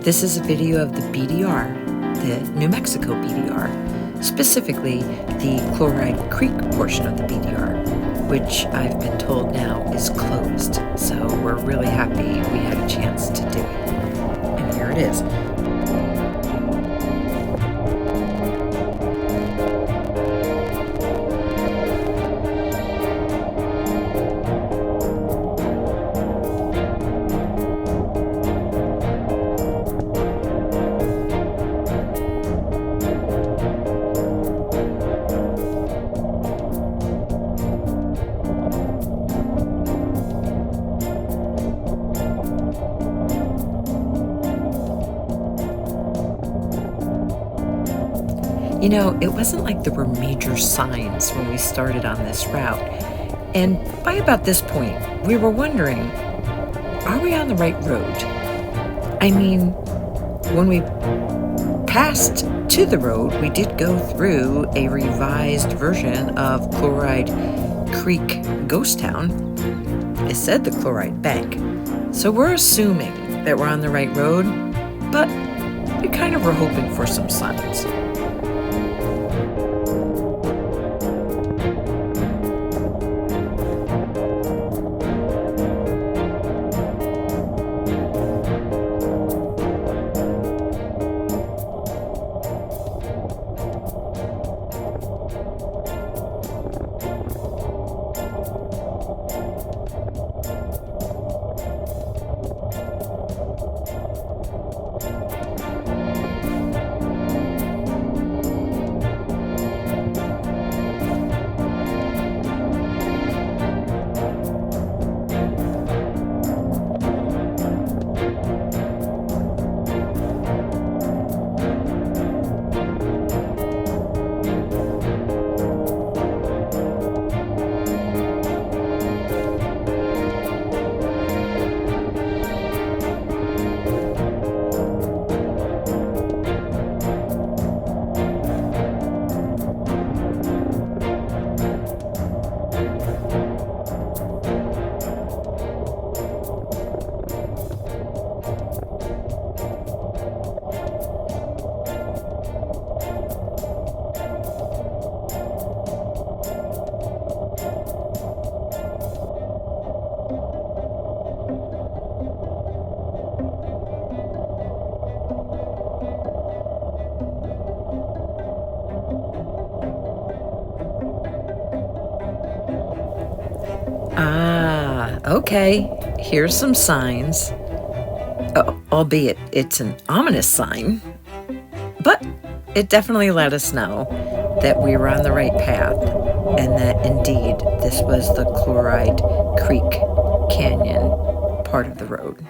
This is a video of the BDR, the New Mexico BDR, specifically the Chloride Creek portion of the BDR, which I've been told now is closed. So we're really happy we had a chance to do it. And here it is. You know, it wasn't like there were major signs when we started on this route. And by about this point, we were wondering, are we on the right road? I mean, when we passed to the road, we did go through a revised version of Chloride Creek Ghost Town. It said the Chloride Bank. So we're assuming that we're on the right road, but we kind of were hoping for some signs. Okay, here's some signs, albeit it's an ominous sign, but it definitely let us know that we were on the right path and that indeed this was the Chloride Creek Canyon part of the road.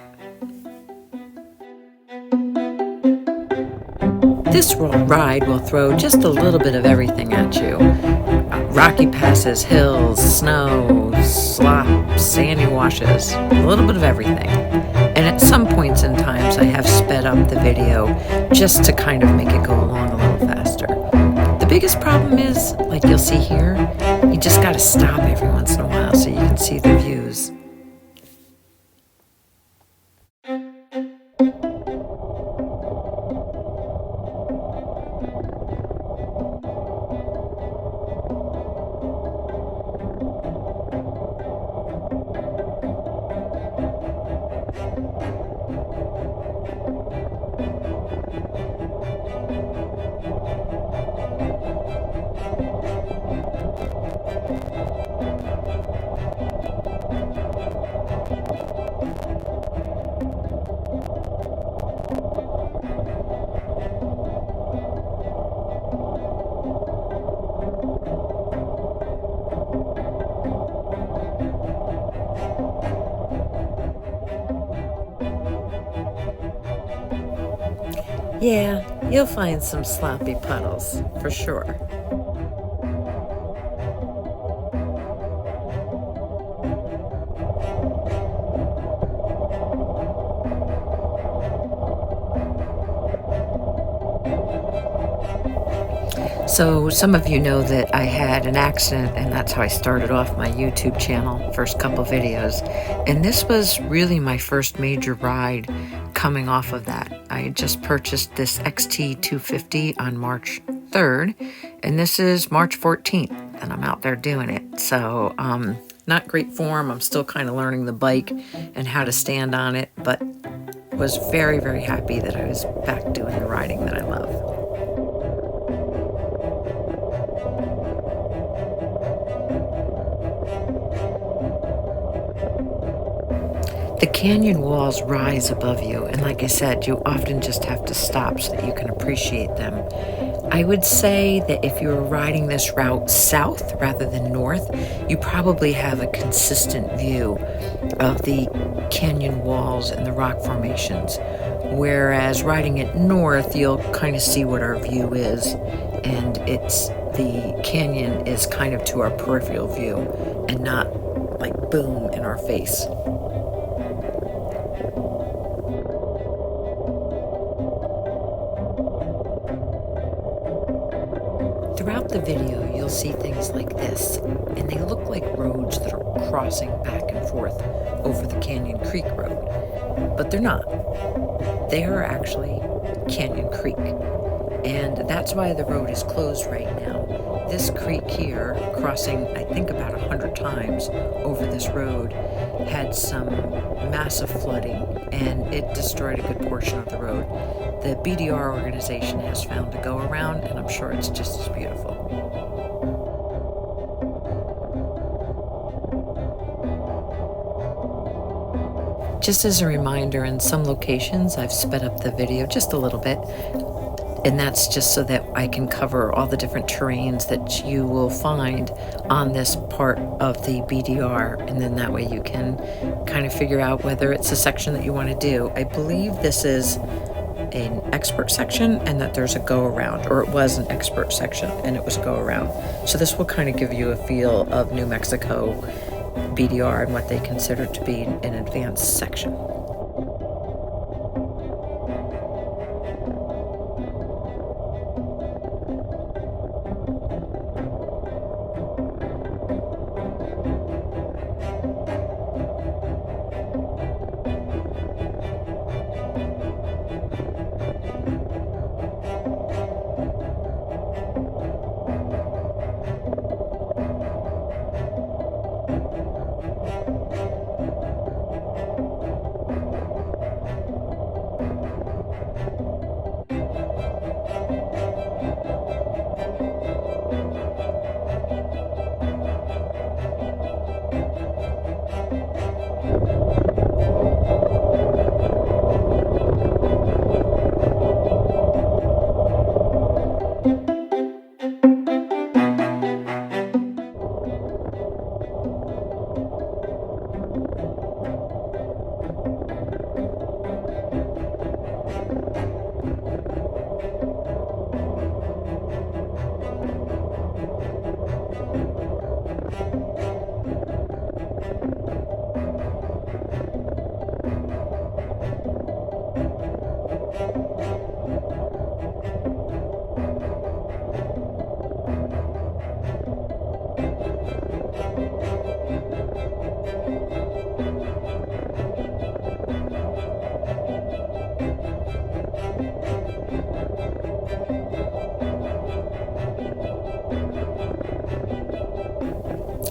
This ride will throw just a little bit of everything at you. Rocky passes, hills, snow, slop, sandy washes, a little bit of everything. And at some points in times I have sped up the video just to kind of make it go along a little faster. The biggest problem is, like you'll see here, you just gotta stop every once in a while so you can see the views. Yeah, you'll find some sloppy puddles, for sure. So some of you know that I had an accident, and that's how I started off my YouTube channel, first couple videos. And this was really my first major ride coming off of that. I just purchased this XT250 on March 3rd, and this is March 14th, and I'm out there doing it. So, not great form. I'm still kind of learning the bike and how to stand on it, but was very, very happy that I was back doing the riding that I love. The canyon walls rise above you, and like I said, you often just have to stop so that you can appreciate them. I would say that if you were riding this route south rather than north, you probably have a consistent view of the canyon walls and the rock formations. Whereas riding it north, you'll kind of see what our view is, and the canyon is kind of to our peripheral view and not like boom in our face. Throughout the video, you'll see things like this, and they look like roads that are crossing back and forth over the Canyon Creek Road, but they're not. They are actually Canyon Creek, and that's why the road is closed right now. This creek here, crossing I think about 100 times over this road, had some massive flooding, and it destroyed a good portion of the road. The BDR organization has found a go-around, and I'm sure it's just as beautiful. Just as a reminder, in some locations I've sped up the video just a little bit, and that's just so that I can cover all the different terrains that you will find on this part of the BDR, and then that way you can kind of figure out whether it's a section that you want to do. I believe this is an expert section and that there's a go-around, or it was an expert section and it was a go-around. So this will kind of give you a feel of New Mexico BDR and what they consider to be an advanced section.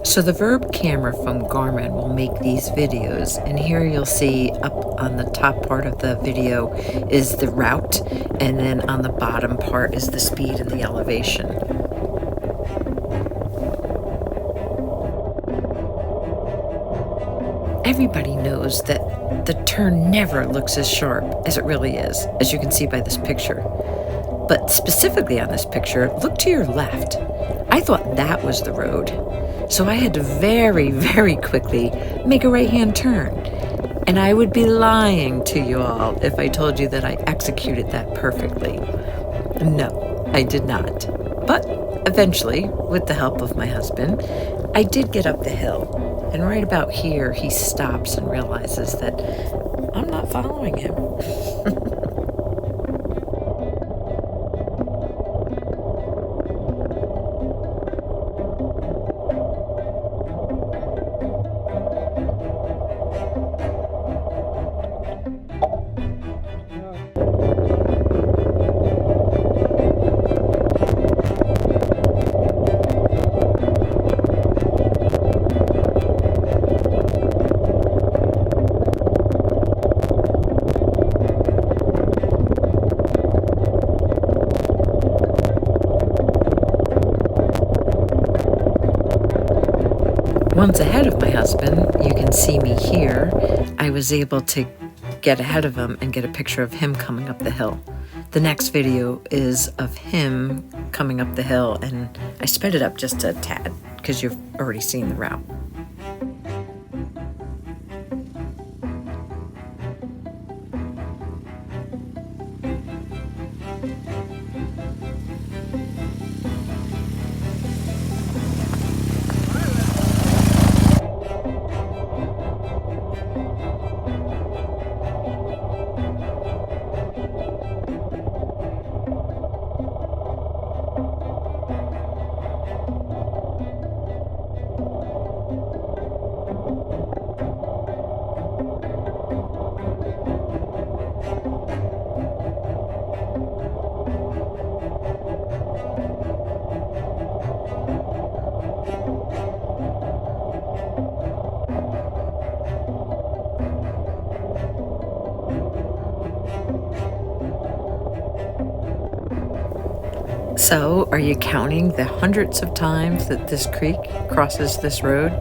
So the Verb camera from Garmin will make these videos, and here you'll see up on the top part of the video is the route, and then on the bottom part is the speed and the elevation. Everybody knows that the turn never looks as sharp as it really is, as you can see by this picture. But specifically on this picture, look to your left. I thought that was the road. So I had to very, very quickly make a right-hand turn. And I would be lying to you all if I told you that I executed that perfectly. No, I did not. But eventually, with the help of my husband, I did get up the hill. And right about here, he stops and realizes that I'm not following him. months ahead of my husband. You can see me here. I was able to get ahead of him and get a picture of him coming up the hill. The next video is of him coming up the hill, and I sped it up just a tad because you've already seen the route. So, are you counting the hundreds of times that this creek crosses this road?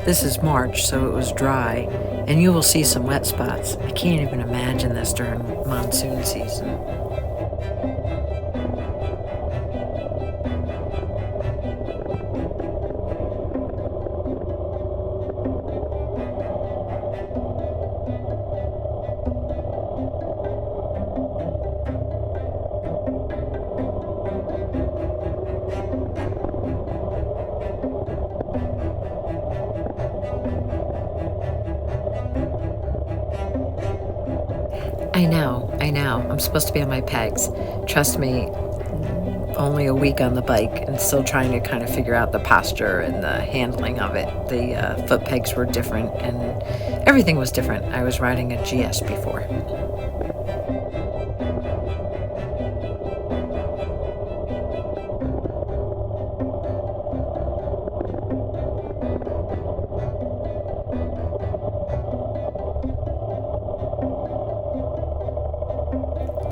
This is March, so it was dry, and you will see some wet spots. I can't even imagine this during monsoon season. I know. I'm supposed to be on my pegs. Trust me, only a week on the bike and still trying to kind of figure out the posture and the handling of it. The foot pegs were different and everything was different. I was riding a GS before.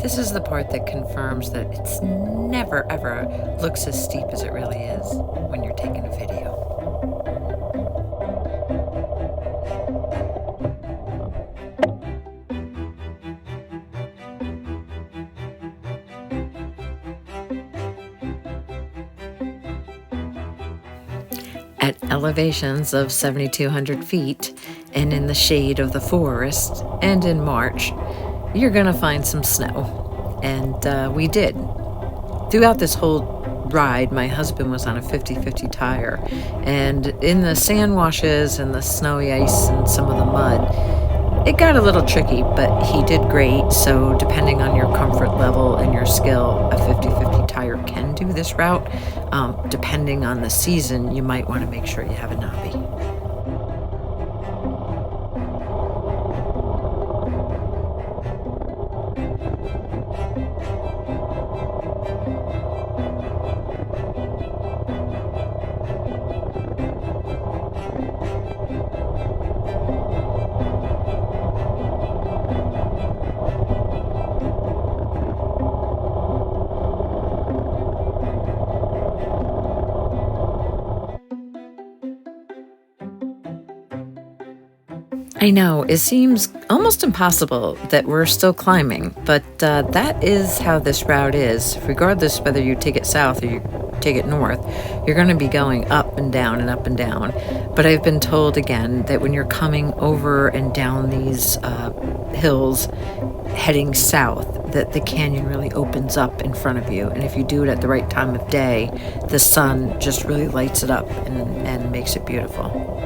This is the part that confirms that it's never ever looks as steep as it really is when you're taking a video. At elevations of 7,200 feet and in the shade of the forest and in March, you're gonna find some snow. And we did. Throughout this whole ride, my husband was on a 50-50 tire. And in the sand washes and the snowy ice and some of the mud, it got a little tricky, but he did great. So depending on your comfort level and your skill, a 50-50 tire can do this route. Depending on the season, you might want to make sure you have a knobby. I know, it seems almost impossible that we're still climbing, but that is how this route is. Regardless whether you take it south or you take it north, you're going to be going up and down and up and down. But I've been told again that when you're coming over and down these hills heading south, that the canyon really opens up in front of you. And if you do it at the right time of day, the sun just really lights it up and makes it beautiful.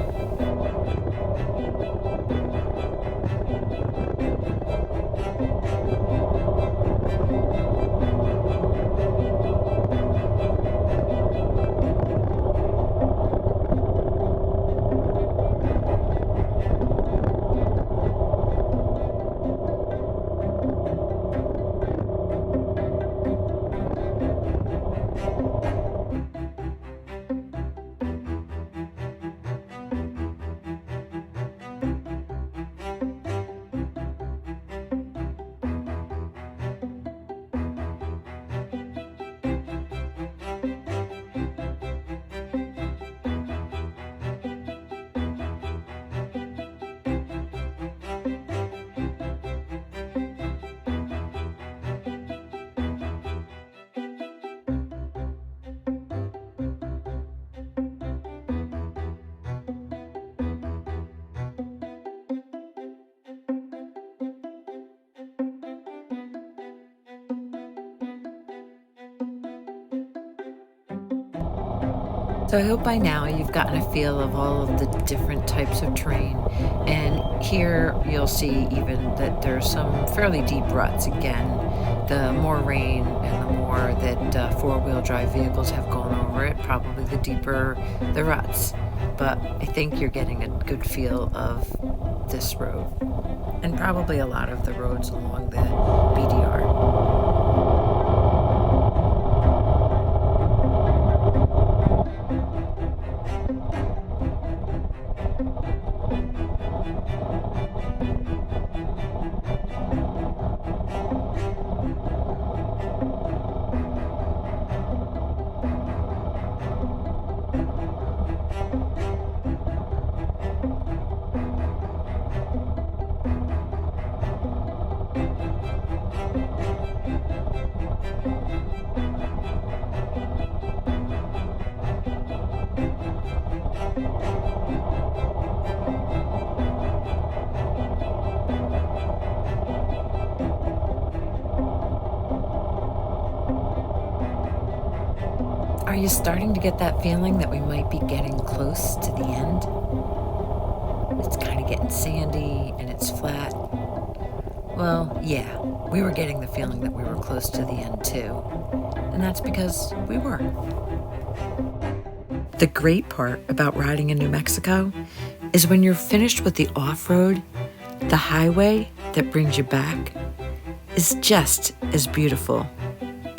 So I hope by now you've gotten a feel of all of the different types of terrain. And here you'll see even that there's some fairly deep ruts. Again, the more rain and the more that four-wheel drive vehicles have gone over it, probably the deeper the ruts. But I think you're getting a good feel of this road, and probably a lot of the roads along the BDR. Are you starting to get that feeling that we might be getting close to the end? It's kind of getting sandy and it's flat. Well, yeah, we were getting the feeling that we were close to the end too. And that's because we were. The great part about riding in New Mexico is when you're finished with the off-road, the highway that brings you back is just as beautiful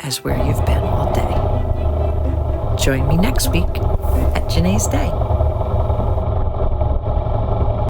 as where you've been all day. Join me next week at Jeanae'sday.